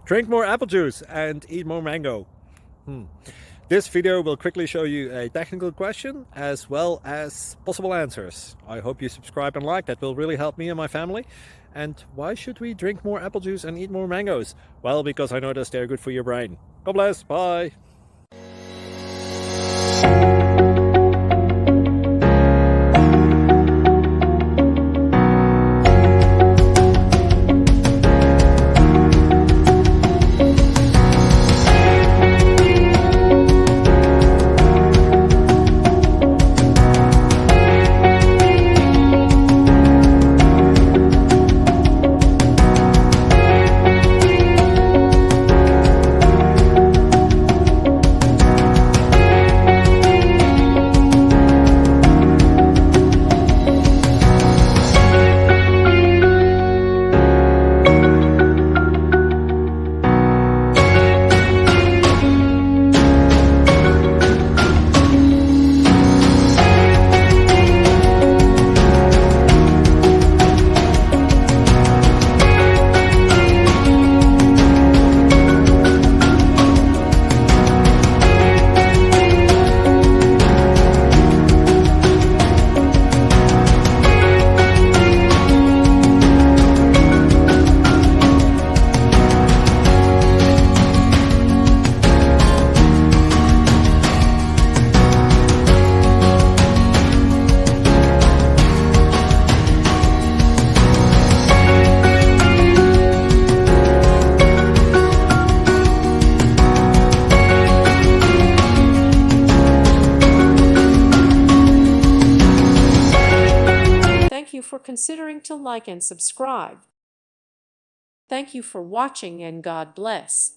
Drink more apple juice and eat more mango. This video will quickly show you a technical question as well as possible answers. I hope you subscribe and like, that will really help me and my family. And why should we drink more apple juice and eat more mangoes? Well, because I noticed they're good for your brain. God bless, bye! Thank you for considering to like and subscribe. Thank you for watching and God bless.